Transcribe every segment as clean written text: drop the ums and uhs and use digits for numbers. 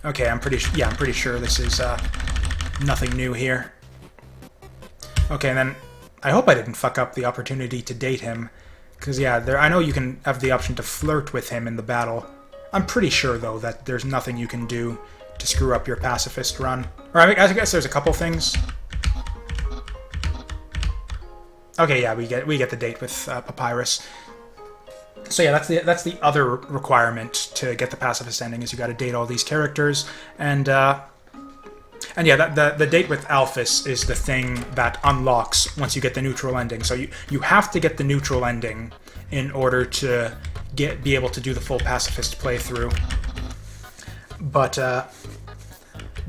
Okay, I'm pretty sure this is nothing new here. Okay, and then I hope I didn't fuck up the opportunity to date him, because yeah, I know you can have the option to flirt with him in the battle. I'm pretty sure though that there's nothing you can do to screw up your pacifist run. Or I guess there's a couple things. Okay, yeah, we get the date with Papyrus. So yeah, that's the other requirement to get the pacifist ending, is you got to date all these characters, and yeah, the date with Alphys is the thing that unlocks once you get the neutral ending. So you have to get the neutral ending in order to be able to do the full pacifist playthrough. But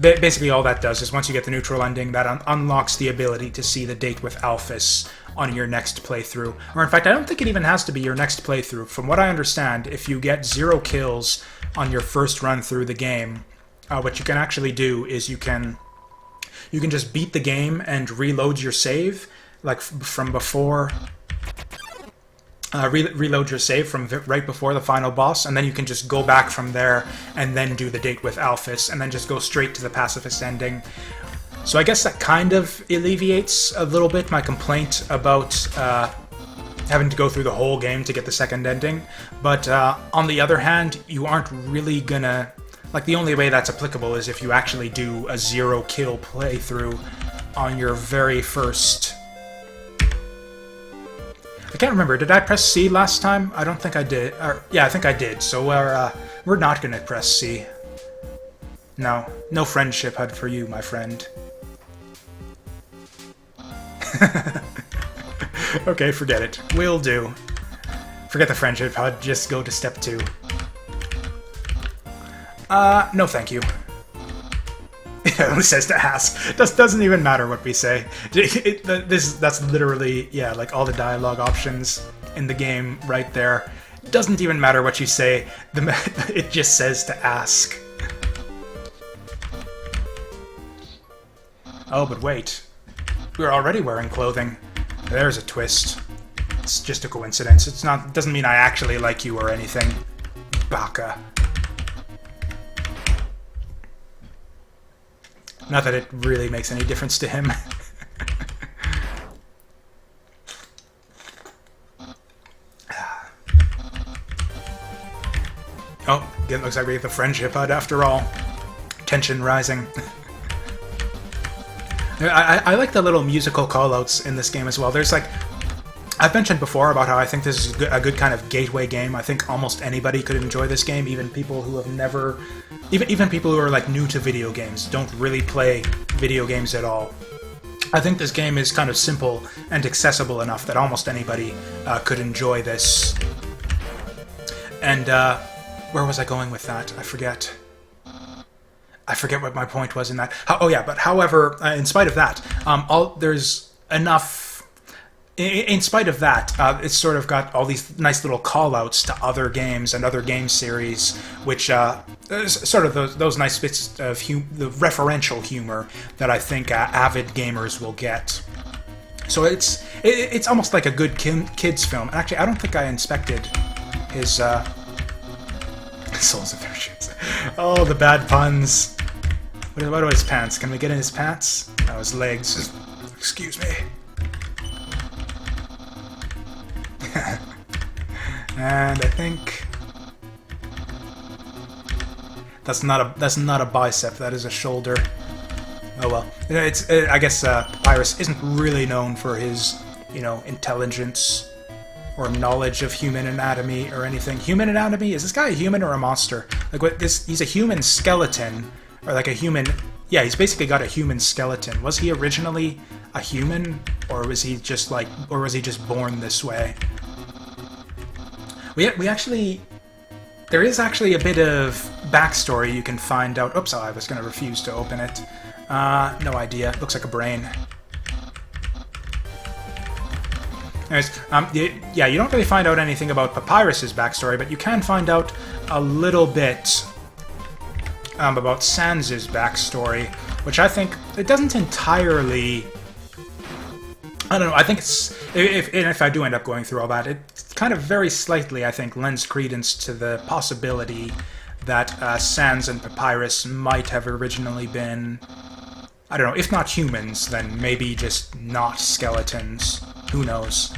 basically all that does is once you get the neutral ending, that unlocks the ability to see the date with Alphys on your next playthrough. Or in fact, I don't think it even has to be your next playthrough. From what I understand, if you get 0 kills on your first run through the game, what you can actually do is you can just beat the game and reload your save, like from before. Reload your save from right before the final boss, and then you can just go back from there and then do the date with Alphys, and then just go straight to the pacifist ending. So I guess that kind of alleviates a little bit my complaint about having to go through the whole game to get the second ending. But on the other hand, you aren't really gonna... Like, the only way that's applicable is if you actually do a 0 kill playthrough on your very first... I can't remember, did I press C last time? I don't think I did. Yeah, I think I did, so we're not gonna press C. No friendship HUD for you, my friend. Okay, forget it. Will do. Forget the friendship HUD, just go to step 2. No thank you. It only says to ask. Doesn't even matter what we say. That's literally, yeah, like all the dialogue options in the game right there. Doesn't even matter what you say. It just says to ask. Oh, but wait. We're already wearing clothing. There's a twist. It's just a coincidence. It doesn't mean I actually like you or anything. Baka. Not that it really makes any difference to him. Oh, it looks like we get the friendship HUD after all. Tension rising. I like the little musical callouts in this game as well. There's like... I've mentioned before about how I think this is a good kind of gateway game. I think almost anybody could enjoy this game, even people who have never... Even people who are like new to video games, don't really play video games at all. I think this game is kind of simple and accessible enough that almost anybody could enjoy this. And where was I going with that? I forget. I forget what my point was in that. Oh yeah, but however, in spite of that, there's enough... In spite of that, it's sort of got all these nice little call-outs to other games and other game series, which sort of those nice bits of the referential humor that I think avid gamers will get. So it's almost like a good kids film. Actually, I don't think I inspected his Souls of Virtues. Oh, the bad puns. What about his pants? Can we get in his pants? Oh, his legs. Excuse me. And I think that's not a bicep. That is a shoulder. Oh well. I guess Papyrus isn't really known for his, intelligence or knowledge of human anatomy or anything. Human anatomy? Is this guy a human or a monster? Like what? He's a human skeleton, or like a human. Yeah, he's basically got a human skeleton. Was he originally a human, or was he just born this way? We actually... There is actually a bit of backstory you can find out... Oops, I was going to refuse to open it. No idea. Looks like a brain. Anyways, yeah, you don't really find out anything about Papyrus's backstory, but you can find out a little bit about Sans's backstory, which I think... It doesn't entirely... I don't know, I think it's... If I do end up going through all that, it kind of very slightly, I think, lends credence to the possibility that Sans and Papyrus might have originally been, I don't know, if not humans, then maybe just not skeletons. Who knows?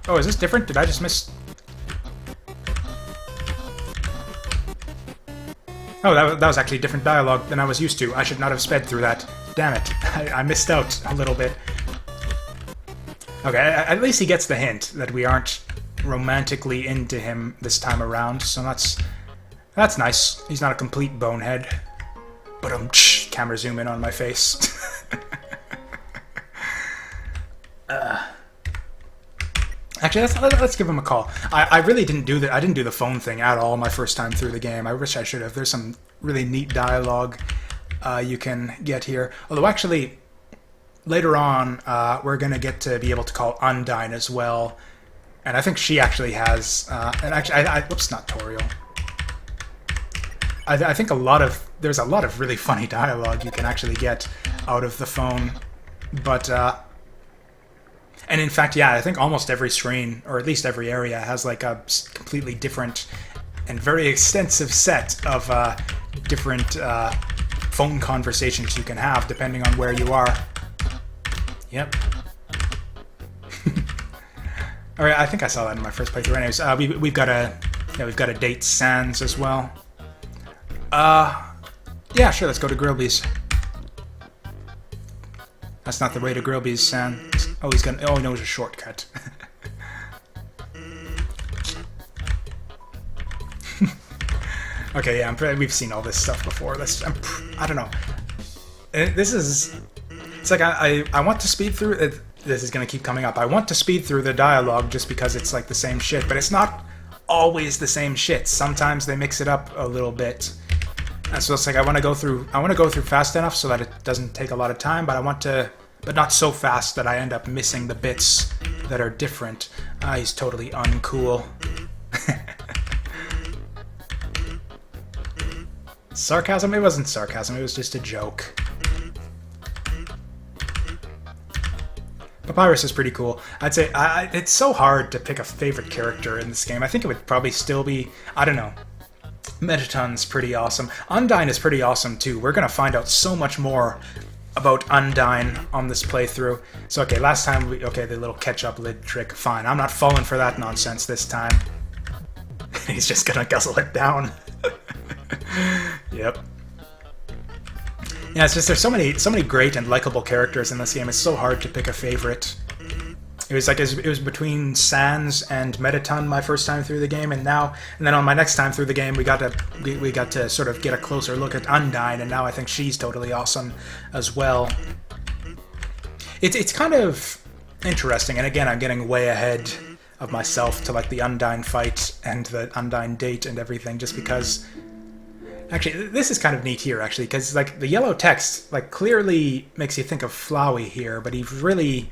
Oh, is this different? Did I just miss... Oh, that was actually different dialogue than I was used to. I should not have sped through that. Damn it. I missed out a little bit. Okay, at least he gets the hint that we aren't romantically into him this time around, so that's nice. He's not a complete bonehead. But camera zoom in on my face. Actually, let's give him a call. I really didn't do I didn't do the phone thing at all my first time through the game. I wish I should have. There's some really neat dialogue you can get here. Although actually, later on, we're gonna get to be able to call Undyne as well, and I think she actually has. And actually, whoops, not Toriel. I think there's a lot of really funny dialogue you can actually get out of the phone, but. And in fact, yeah, I think almost every screen, or at least every area, has like a completely different and very extensive set of different phone conversations you can have, depending on where you are. Yep. All right, I think I saw that in my first playthrough. Anyways, we've got to date Sans as well. Yeah, sure. Let's go to Grillby's. That's not the way to Grillby's, Sans. Oh, he knows a shortcut. Okay, yeah, we've seen all this stuff before. I don't know. It's like I want to speed through it. This is going to keep coming up. I want to speed through the dialogue just because it's like the same shit, but it's not always the same shit. Sometimes they mix it up a little bit. And so it's like I want to go through fast enough so that it doesn't take a lot of time, but not so fast that I end up missing the bits that are different. He's totally uncool. Sarcasm? It wasn't sarcasm, it was just a joke. Papyrus is pretty cool. I'd say it's so hard to pick a favorite character in this game. I think it would probably still be, I don't know, Metaton's pretty awesome. Undyne is pretty awesome too. We're gonna find out so much more about Undyne on this playthrough. So okay, last time the little ketchup lid trick, fine. I'm not falling for that nonsense this time. He's just gonna guzzle it down. Yep. Yeah, it's just there's so many great and likable characters in this game. It's so hard to pick a favorite. It was between Sans and Metaton my first time through the game, and then on my next time through the game, we got to sort of get a closer look at Undyne, and now I think she's totally awesome as well. It's kind of interesting, and again, I'm getting way ahead of myself to like the Undyne fight and the Undyne date and everything, just because. Actually, this is kind of neat here, actually, because like the yellow text like clearly makes you think of Flowey here, but he really.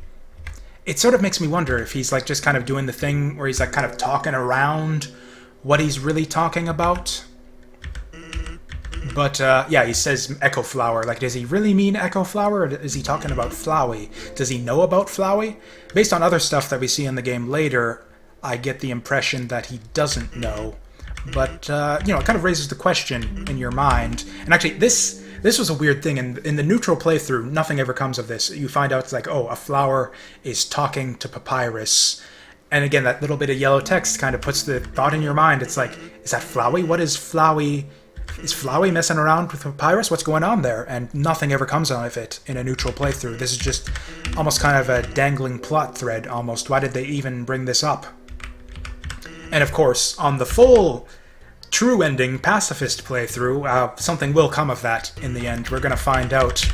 It sort of makes me wonder if he's like just kind of doing the thing where he's like kind of talking around what he's really talking about. But yeah, he says Echo Flower. Like, does he really mean Echo Flower, or is he talking about Flowey? Does he know about Flowey? Based on other stuff that we see in the game later, I get the impression that he doesn't know. But it kind of raises the question in your mind. And actually, this was a weird thing. In the neutral playthrough, nothing ever comes of this. You find out it's like, oh, a flower is talking to Papyrus. And again, that little bit of yellow text kind of puts the thought in your mind. It's like, is that Flowey? What is Flowey? Is Flowey messing around with Papyrus? What's going on there? And nothing ever comes out of it in a neutral playthrough. This is just almost kind of a dangling plot thread, almost. Why did they even bring this up? And of course, on the full true ending Pacifist playthrough, something will come of that in the end. We're going to find out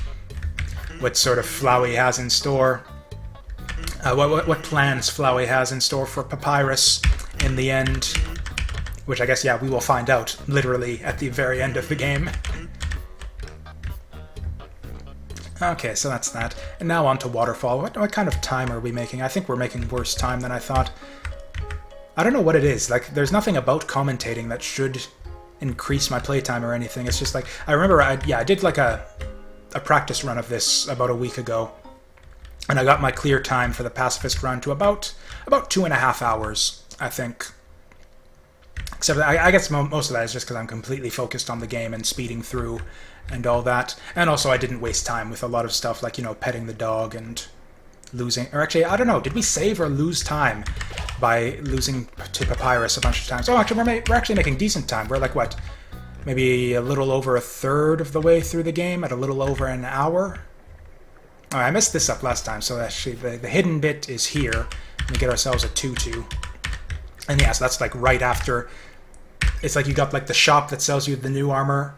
what sort of Flowey has in store. What plans Flowey has in store for Papyrus in the end. Which I guess, yeah, we will find out literally at the very end of the game. Okay, so that's that. And now on to Waterfall. What kind of time are we making? I think we're making worse time than I thought. I don't know what it is. Like, there's nothing about commentating that should increase my playtime or anything. It's just like, I remember, I did like a practice run of this about a week ago. And I got my clear time for the Pacifist run to about 2.5 hours, I think. Except I guess most of that is just because I'm completely focused on the game and speeding through and all that. And also I didn't waste time with a lot of stuff like, petting the dog and losing... Or actually, I don't know, did we save or lose time by losing to Papyrus a bunch of times? Oh, actually, we're actually making decent time. We're like, what, maybe a little over a third of the way through the game at a little over an hour? Oh, I messed this up last time, so actually the hidden bit is here. We get ourselves a 2-2. And yeah, so that's like right after... It's like you got like the shop that sells you the new armor,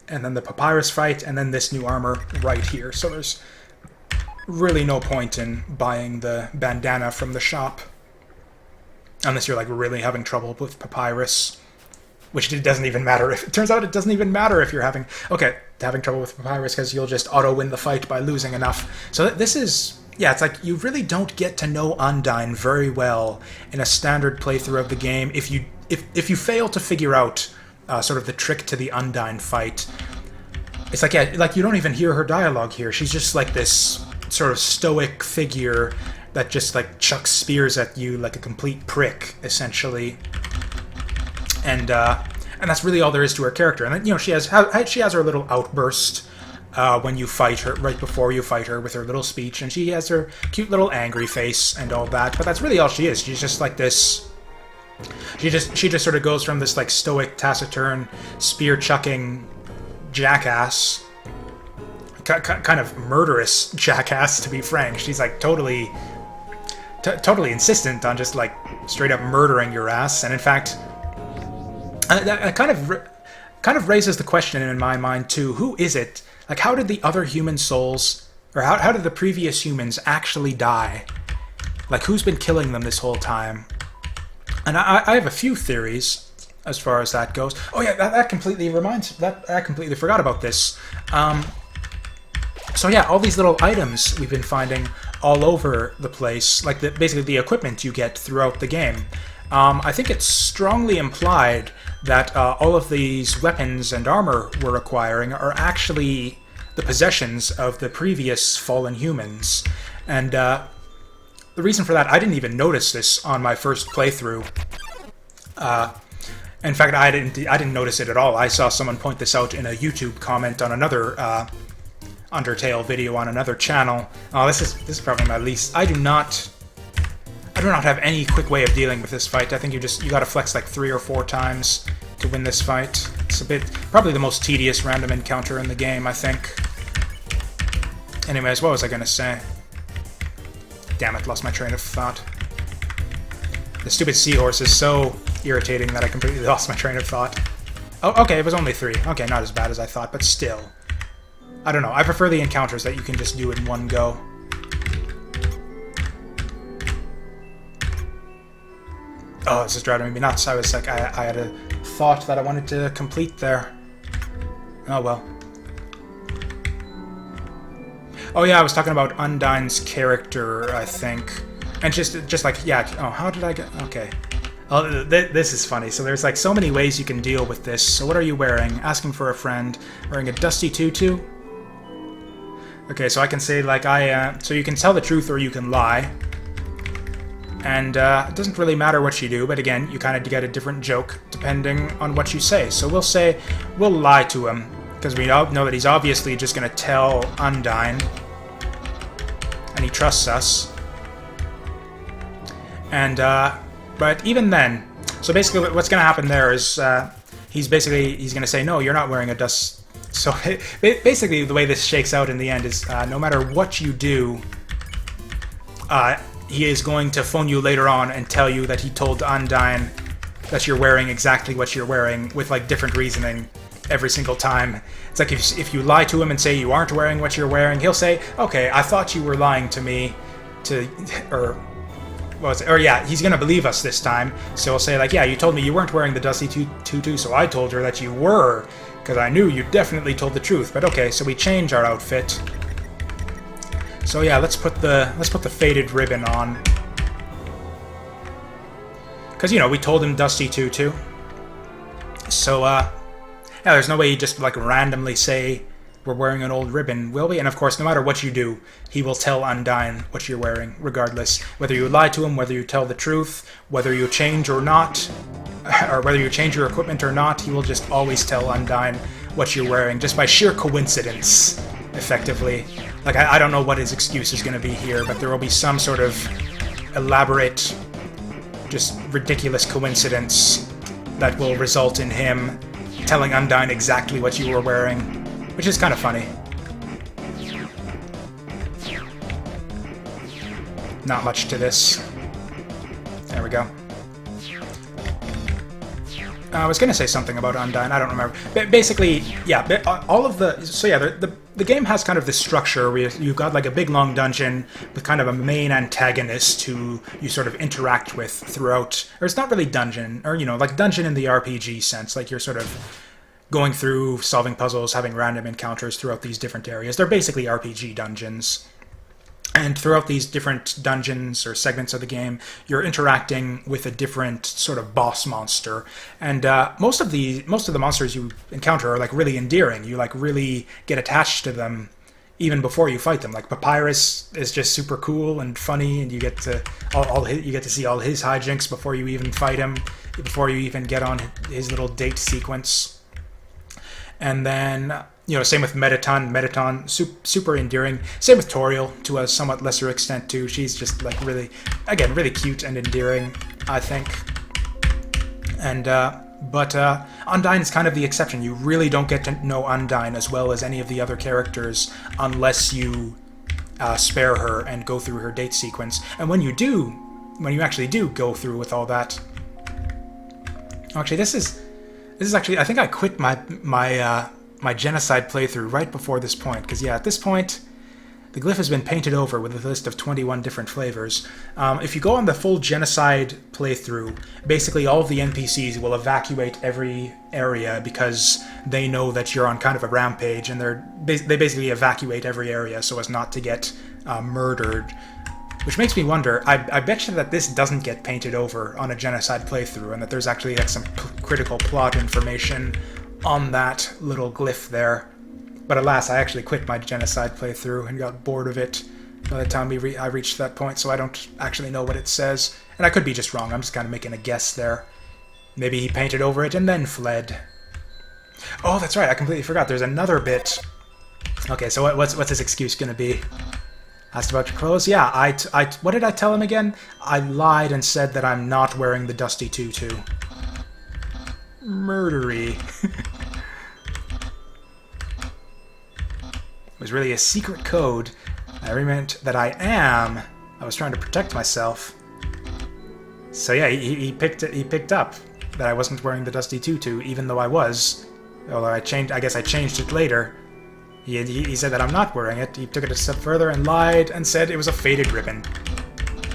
and then the Papyrus fight, and then this new armor right here. So there's really no point in buying the bandana from the shop. Unless you're like really having trouble with Papyrus. Which it doesn't even matter if... It turns out it doesn't even matter if you're having... Okay, having trouble with Papyrus because you'll just auto-win the fight by losing enough. So this is... Yeah, it's like you really don't get to know Undyne very well in a standard playthrough of the game if you fail to figure out sort of the trick to the Undyne fight. It's like, yeah, like you don't even hear her dialogue here. She's just like this sort of stoic figure that just like chucks spears at you like a complete prick, essentially. And that's really all there is to her character. And then, she has her little outburst when you fight her, right before you fight her, with her little speech, and she has her cute little angry face and all that. But that's really all she is. She's just like this. She just sort of goes from this like stoic, taciturn, spear chucking jackass, kind of murderous jackass, to be frank. She's like totally insistent on just like straight up murdering your ass. And in fact, that kind of raises the question in my mind too: who is it? Like, how did the other human souls, or how did the previous humans actually die? Like, who's been killing them this whole time? And I have a few theories as far as that goes. Oh yeah, that completely I completely forgot about this. So yeah, all these little items we've been finding all over the place, like basically the equipment you get throughout the game. I think it's strongly implied that all of these weapons and armor we're acquiring are actually the possessions of the previous fallen humans. And the reason for that, I didn't even notice this on my first playthrough. In fact, I didn't notice it at all. I saw someone point this out in a YouTube comment on another Undertale video on another channel. Oh, this is probably my least. I do not have any quick way of dealing with this fight. I think you gotta flex like 3 or 4 times to win this fight. It's probably the most tedious random encounter in the game, I think. Anyways, what was I gonna say? Damn it, lost my train of thought. The stupid seahorse is so irritating that I completely lost my train of thought. Oh, okay, it was only 3. Okay, not as bad as I thought, but still. I don't know, I prefer the encounters that you can just do in one go. Oh, this is driving me nuts. I was like, I had a thought that I wanted to complete there. Oh well. Oh yeah, I was talking about Undyne's character, I think. And just like, yeah, oh, how did I get... Okay. Oh, this is funny. So there's like so many ways you can deal with this. So what are you wearing? Asking for a friend. Wearing a dusty tutu? Okay, so I can say like so you can tell the truth or you can lie. And it doesn't really matter what you do, but again, you kind of get a different joke depending on what you say. So we'll lie to him, because we know that he's obviously just going to tell Undyne, and he trusts us. And, but even then, so basically what's going to happen there is he's going to say, no, you're not wearing a dust... So basically the way this shakes out in the end is no matter what you do, he is going to phone you later on and tell you that he told Undyne that you're wearing exactly what you're wearing with like different reasoning every single time. It's like if you lie to him and say you aren't wearing what you're wearing, he'll say, okay, I thought you were lying to me yeah, he's gonna believe us this time. So he'll say like, yeah, you told me you weren't wearing the dusty tutu, so I told her that you were, because I knew you definitely told the truth. But okay, so we change our outfit. So yeah, let's put the faded ribbon on. Because, we told him Dusty Tutu. So, yeah, there's no way he'd just, like, randomly say we're wearing an old ribbon, will we? And of course, no matter what you do, he will tell Undyne what you're wearing, regardless. Whether you lie to him, whether you tell the truth, whether you change or not, or whether you change your equipment or not, he will just always tell Undyne what you're wearing, just by sheer coincidence, effectively. Like, I don't know what his excuse is going to be here, but there will be some sort of elaborate, just ridiculous coincidence that will result in him telling Undyne exactly what you were wearing, which is kind of funny. Not much to this. There we go. I was going to say something about Undyne, I don't remember. But basically, yeah, all of the... So yeah, the game has kind of this structure where you've got like a big long dungeon with kind of a main antagonist who you sort of interact with throughout... Or it's not really dungeon, or, you know, like dungeon in the RPG sense. Like you're sort of going through, solving puzzles, having random encounters throughout these different areas. They're basically RPG dungeons. And throughout these different dungeons or segments of the game, you're interacting with a different sort of boss monster. And most of the monsters you encounter are like really endearing. You like really get attached to them even before you fight them. Like Papyrus is just super cool and funny, and you get to you get to see all his hijinks before you even fight him, before you even get on his little date sequence. And then, you know, same with Metaton, super endearing. Same with Toriel, to a somewhat lesser extent too. She's just like really, again, really cute and endearing, I think. And but Undyne is kind of the exception. You really don't get to know Undyne as well as any of the other characters unless you spare her and go through her date sequence. And when you do, when you actually do go through with all that, actually, this is actually, I think I quit my genocide playthrough right before this point, because yeah, at this point, the glyph has been painted over with a list of 21 different flavors. If you go on the full genocide playthrough, basically all of the NPCs will evacuate every area because they know that you're on kind of a rampage, and they basically evacuate every area so as not to get murdered. Which makes me wonder, I bet you that this doesn't get painted over on a genocide playthrough, and that there's actually like some critical plot information on that little glyph there. But alas, I actually quit my genocide playthrough and got bored of it by the time I reached that point, so I don't actually know what it says. And I could be just wrong, I'm just kind of making a guess there. Maybe he painted over it and then fled. Oh, that's right, I completely forgot, there's another bit. Okay, so what's his excuse gonna be? Asked about your clothes? Yeah, what did I tell him again? I lied and said that I'm not wearing the dusty tutu. Murdery. It was really a secret code. I meant that I was trying to protect myself. So yeah, he picked up that I wasn't wearing the dusty tutu, even though I was. Although I guess I changed it later. He said that I'm not wearing it. He took it a step further and lied and said it was a faded ribbon.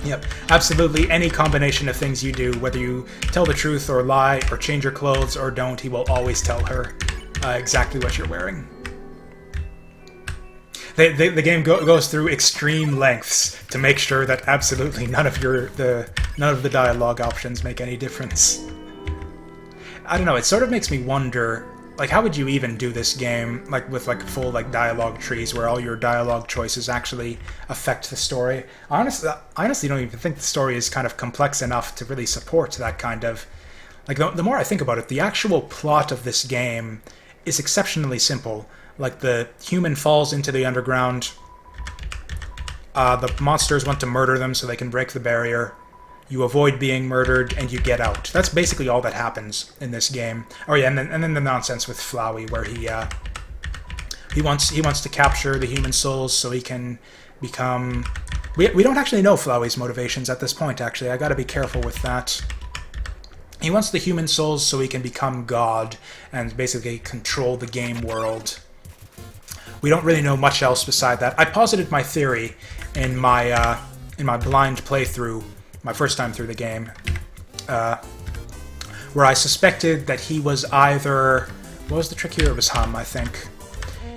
Yep, absolutely any combination of things you do, whether you tell the truth or lie or change your clothes or don't, he will always tell her exactly what you're wearing. The game goes through extreme lengths to make sure that absolutely none of the dialogue options make any difference. I don't know, it sort of makes me wonder, like, how would you even do this game, like, with, like, full, like, dialogue trees where all your dialogue choices actually affect the story? I honestly don't even think the story is kind of complex enough to really support that kind of... Like, the more I think about it, the actual plot of this game is exceptionally simple. Like, the human falls into the underground, the monsters want to murder them so they can break the barrier. You avoid being murdered, and you get out. That's basically all that happens in this game. Oh yeah, and then the nonsense with Flowey, where he wants to capture the human souls so he can become... We don't actually know Flowey's motivations at this point, actually. I gotta be careful with that. He wants the human souls so he can become God, and basically control the game world. We don't really know much else beside that. I posited my theory in my blind playthrough, my first time through the game, where I suspected that he was either... What was the trick here? It was Hum, I think.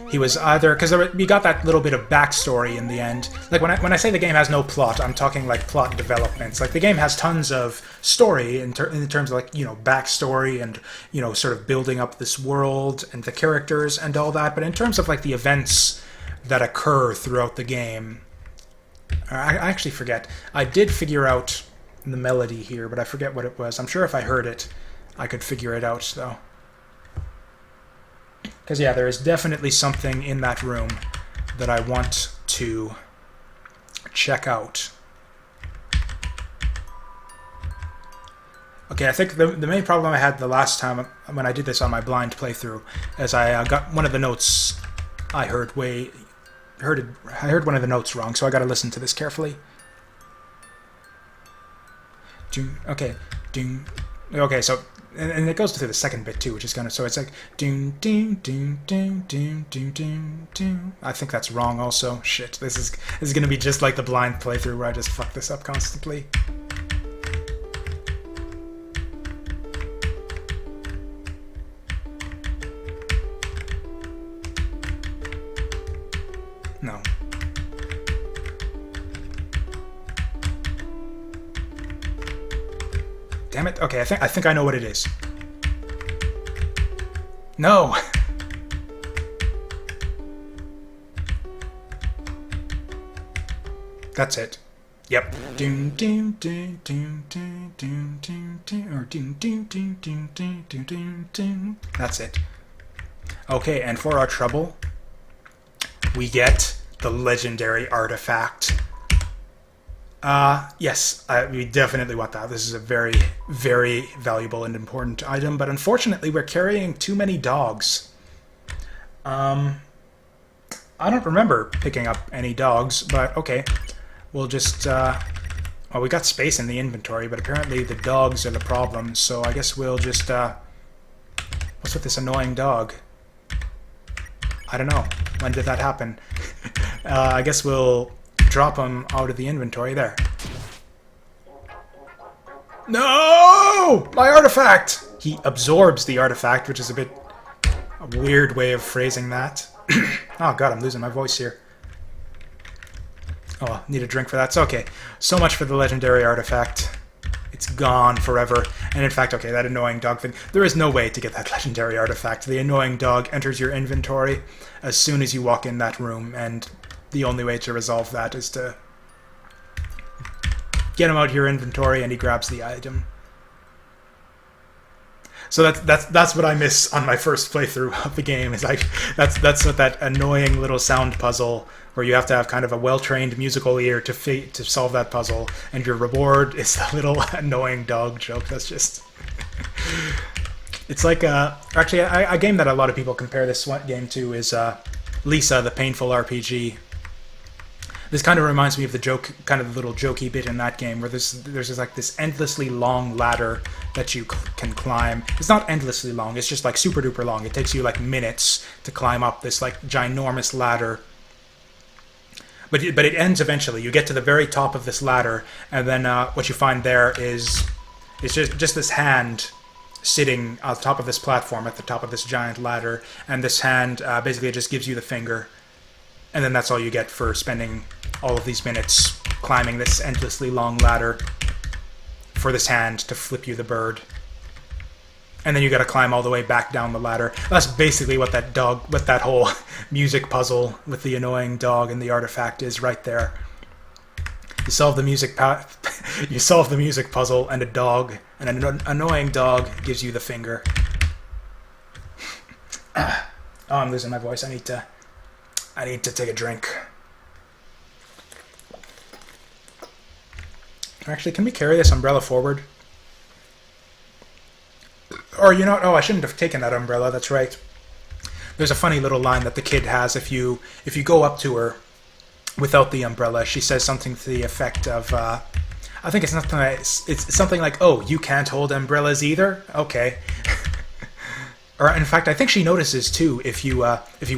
He was either because you got that little bit of backstory in the end. Like when I say the game has no plot, I'm talking like plot developments. Like the game has tons of story in terms of like backstory and sort of building up this world and the characters and all that. But in terms of like the events that occur throughout the game, I actually forget. I did figure out the melody here, but I forget what it was. I'm sure if I heard it, I could figure it out though. Because, yeah, there is definitely something in that room that I want to check out. Okay, I think the main problem I had the last time when I did this on my blind playthrough is I got one of the notes I heard I heard one of the notes wrong, so I got to listen to this carefully. Okay, okay, so... And it goes to the second bit too, which is kind of so it's like doom doom doom doom doom doom doom doom. I think that's wrong also. Shit, this is gonna be just like the blind playthrough where I just fuck this up constantly. No. Damn it. Okay, I think I know what it is. No! That's it. Yep. Doom doom doom doom doom doom doom doom or doom doom doom doom doom doom doom doom. That's it. Okay, and for our trouble, we get the legendary artifact. Yes, we definitely want that. This is a very, very valuable and important item, but unfortunately we're carrying too many dogs. I don't remember picking up any dogs, but okay. We'll just, well, we got space in the inventory, but apparently the dogs are the problem, so I guess we'll just, what's with this annoying dog? I don't know. When did that happen? I guess we'll drop him out of the inventory there. No! My artifact! He absorbs the artifact, which is a bit a weird way of phrasing that. Oh god, I'm losing my voice here. Oh, need a drink for that. It's okay. So much for the legendary artifact. It's gone forever. And in fact, okay, that annoying dog thing. There is no way to get that legendary artifact. The annoying dog enters your inventory as soon as you walk in that room, and the only way to resolve that is to get him out of your inventory and he grabs the item. So that's what I miss on my first playthrough of the game. Is that's what that annoying little sound puzzle where you have to have kind of a well-trained musical ear to solve that puzzle, and your reward is the little annoying dog joke. That's just it's like actually a game that a lot of people compare this game to is Lisa, the Painful RPG. This kind of reminds me of the joke, kind of the little jokey bit in that game, where there's like this endlessly long ladder that you can climb. It's not endlessly long; it's just like super duper long. It takes you like minutes to climb up this like ginormous ladder. But it ends eventually. You get to the very top of this ladder, and then what you find there is just this hand sitting on top of this platform at the top of this giant ladder, and this hand basically just gives you the finger. And then that's all you get for spending all of these minutes climbing this endlessly long ladder for this hand to flip you the bird. And then you got to climb all the way back down the ladder. That's basically what that whole music puzzle with the annoying dog and the artifact is right there. You solve the music puzzle, and a dog, and an annoying dog gives you the finger. Oh, I'm losing my voice. I need to take a drink. Actually, can we carry this umbrella forward? Or, you know, oh, I shouldn't have taken that umbrella, that's right. There's a funny little line that the kid has. If you go up to her without the umbrella, she says something to the effect of, I think it's something like, oh, you can't hold umbrellas either? Okay. Or in fact, I think she notices too, if you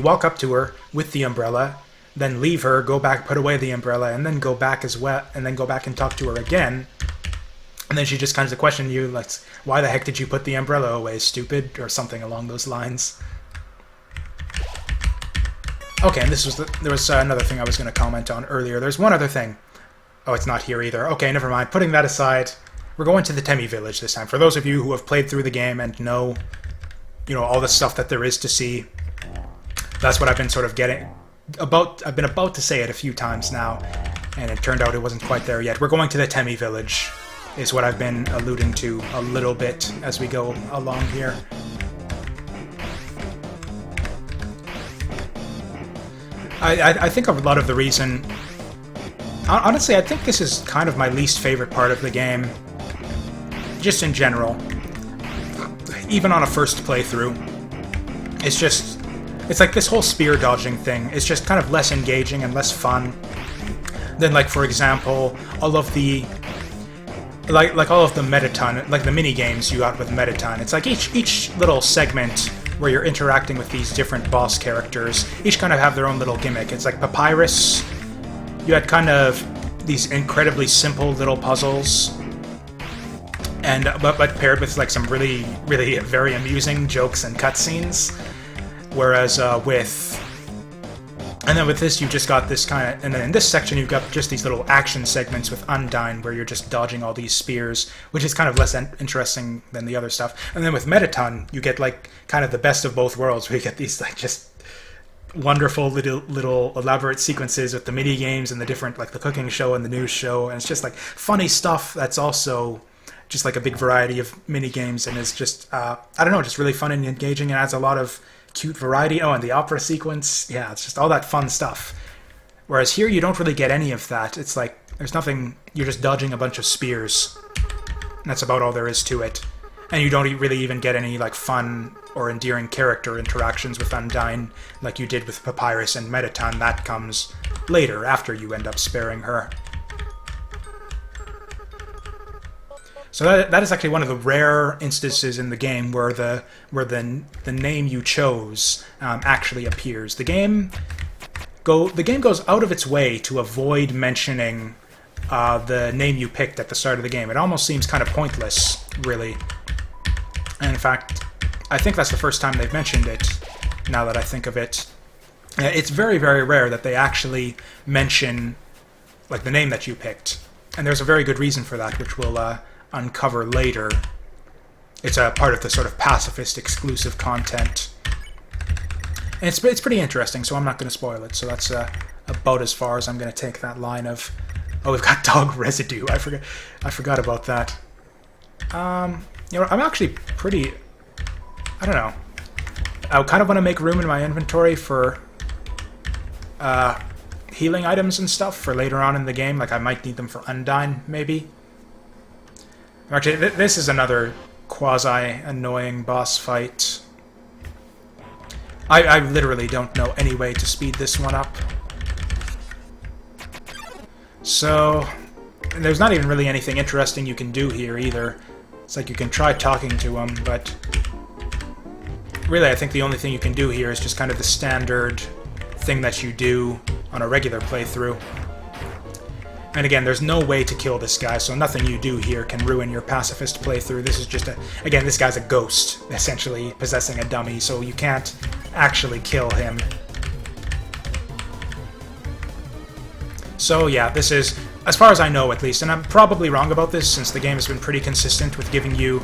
walk up to her with the umbrella, then leave her, go back, put away the umbrella, and then go back as well, and then go back and talk to her again, and then she just kind of question you, like, why the heck did you put the umbrella away, stupid, or something along those lines. Okay, and there was another thing I was going to comment on earlier. There's one other thing. Oh, it's not here either. Okay, never mind. Putting that aside, we're going to the Temi village this time. For those of you who have played through the game and know, all the stuff that there is to see, that's what I've been sort of I've been about to say it a few times now, and it turned out it wasn't quite there yet. We're going to the Temi village, is what I've been alluding to a little bit as we go along here. I think a lot of the reason... Honestly, I think this is kind of my least favorite part of the game. Just in general. Even on a first playthrough. It's like this whole spear dodging thing is just kind of less engaging and less fun than, like, for example, all of the... Like all of the Metaton, like the mini-games you got with Metaton. It's like each little segment where you're interacting with these different boss characters, each kind of have their own little gimmick. It's like Papyrus, you had kind of these incredibly simple little puzzles, and but paired with like some really, really very amusing jokes and cutscenes. Whereas and then with this, you've just got this kind of... And then in this section, you've got just these little action segments with Undyne, where you're just dodging all these spears, which is kind of less interesting than the other stuff. And then with Metaton, you get, like, kind of the best of both worlds, where you get these, like, just wonderful little elaborate sequences with the mini-games and the different, like, the cooking show and the news show. And it's just, like, funny stuff that's also just, like, a big variety of mini-games. And it's just, I don't know, just really fun and engaging, and adds a lot of cute variety. Oh, and the opera sequence. Yeah, it's just all that fun stuff. Whereas here, you don't really get any of that. It's like, there's nothing... You're just dodging a bunch of spears. And that's about all there is to it. And you don't really even get any, like, fun or endearing character interactions with Undyne like you did with Papyrus and Metaton. That comes later, after you end up sparing her. So that is actually one of the rare instances in the game where the name you chose actually appears. The game goes out of its way to avoid mentioning the name you picked at the start of the game. It almost seems kind of pointless, really. And in fact, I think that's the first time they've mentioned it, now that I think of it. It's very, very rare that they actually mention, like, the name that you picked. And there's a very good reason for that, which we'll uncover later. It's a part of the sort of Pacifist exclusive content. And it's pretty interesting, so I'm not going to spoil it. So that's about as far as I'm going to take that line of... Oh, we've got dog residue. I forgot about that. I'm actually pretty... I don't know. I kind of want to make room in my inventory for healing items and stuff for later on in the game. Like, I might need them for Undyne, maybe. Actually, this is another quasi-annoying boss fight. I literally don't know any way to speed this one up. So, there's not even really anything interesting you can do here either. It's like you can try talking to him, but... Really, I think the only thing you can do here is just kind of the standard thing that you do on a regular playthrough. And again, there's no way to kill this guy, so nothing you do here can ruin your Pacifist playthrough. This is just again, this guy's a ghost, essentially, possessing a dummy, so you can't actually kill him. So yeah, this is, as far as I know at least, and I'm probably wrong about this since the game has been pretty consistent with giving you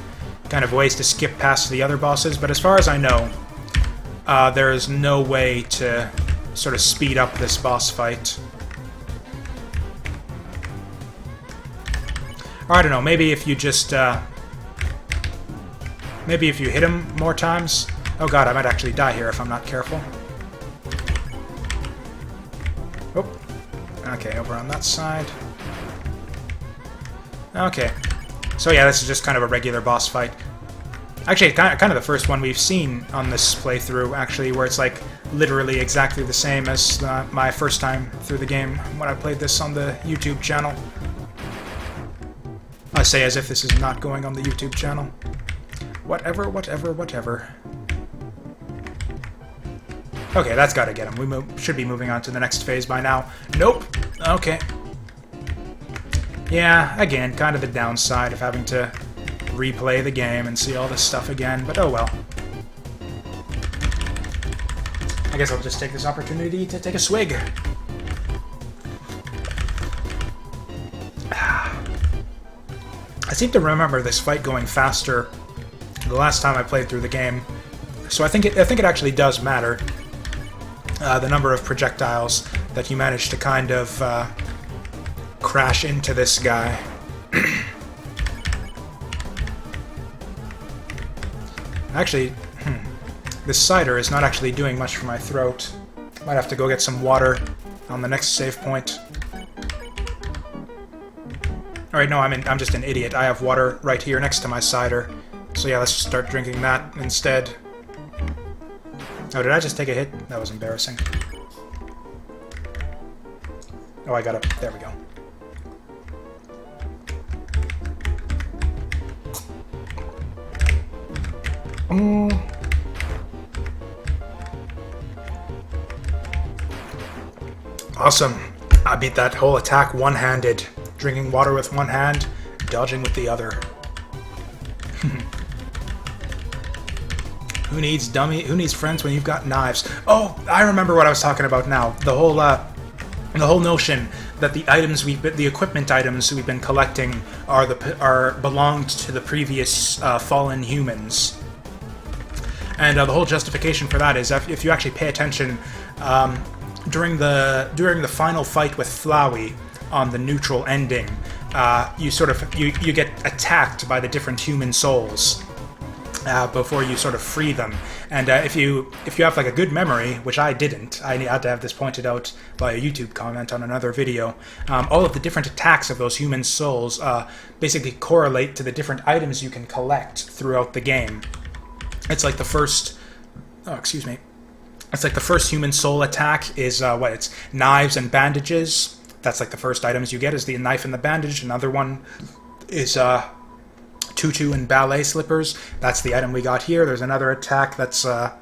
kind of ways to skip past the other bosses, but as far as I know, there is no way to sort of speed up this boss fight. Or I don't know, maybe if you just, maybe if you hit him more times... Oh god, I might actually die here if I'm not careful. Oh. Okay, over on that side. Okay. So yeah, this is just kind of a regular boss fight. Actually, kind of the first one we've seen on this playthrough, actually, where it's like literally exactly the same as my first time through the game when I played this on the YouTube channel. I say as if this is not going on the YouTube channel. Whatever. Okay, that's gotta get him. We should be moving on to the next phase by now. Nope. Okay. Yeah, again, kind of the downside of having to replay the game and see all this stuff again, but oh well. I guess I'll just take this opportunity to take a swig. I seem to remember this fight going faster the last time I played through the game, so I think it actually does matter, the number of projectiles that you manage to kind of crash into this guy. Actually, this cider is not actually doing much for my throat. Might have to go get some water on the next save point. Alright, no, I'm just an idiot. I have water right here next to my cider. So yeah, let's just start drinking that instead. Oh, did I just take a hit? That was embarrassing. Oh, I got it. There we go. Awesome. I beat that whole attack one-handed. Drinking water with one hand, dodging with the other. Who needs friends when you've got knives? Oh, I remember what I was talking about now. The whole notion that the equipment items we've been collecting belonged to the previous fallen humans. And the whole justification for that is if you actually pay attention, during the final fight with Flowey on the neutral ending, you get attacked by the different human souls before you sort of free them. And if you have like a good memory, which I didn't, I had to have this pointed out by a YouTube comment on another video. All of the different attacks of those human souls basically correlate to the different items you can collect throughout the game. It's like the first. Oh, excuse me. It's like the first human soul attack is it's knives and bandages. That's like the first items you get is the knife and the bandage. Another one is tutu and ballet slippers. That's the item we got here. There's another attack that's a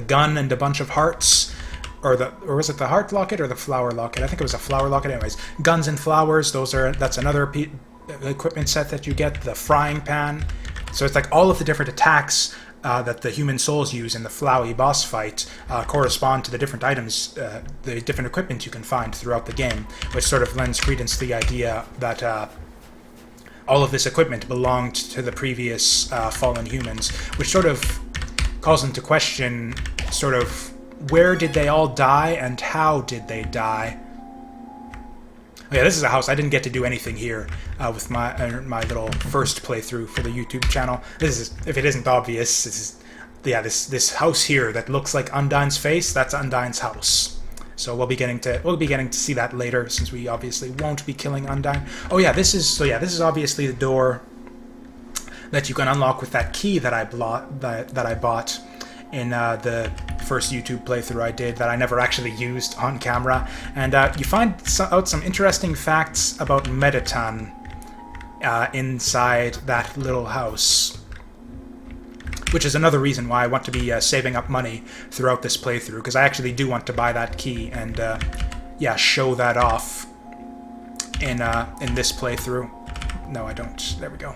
gun and a bunch of hearts. Or was it the heart locket or the flower locket? I think it was a flower locket. Anyways, guns and flowers. That's another equipment set that you get. The frying pan. So it's like all of the different attacks that the human souls use in the Flowey boss fight correspond to the different items, the different equipment you can find throughout the game, which sort of lends credence to the idea that all of this equipment belonged to the previous fallen humans, which sort of calls into question sort of where did they all die and how did they die. Oh yeah, this is a house. I didn't get to do anything here with my little first playthrough for the YouTube channel. This is, if it isn't obvious, this house here that looks like Undyne's face. That's Undyne's house. So we'll be getting to see that later, since we obviously won't be killing Undyne. Oh yeah, this is obviously the door that you can unlock with that key that I bought in the first YouTube playthrough I did that I never actually used on camera. And you find out some interesting facts about Mettaton inside that little house, which is another reason why I want to be saving up money throughout this playthrough, because I actually do want to buy that key and show that off in this playthrough. No, I don't. There we go.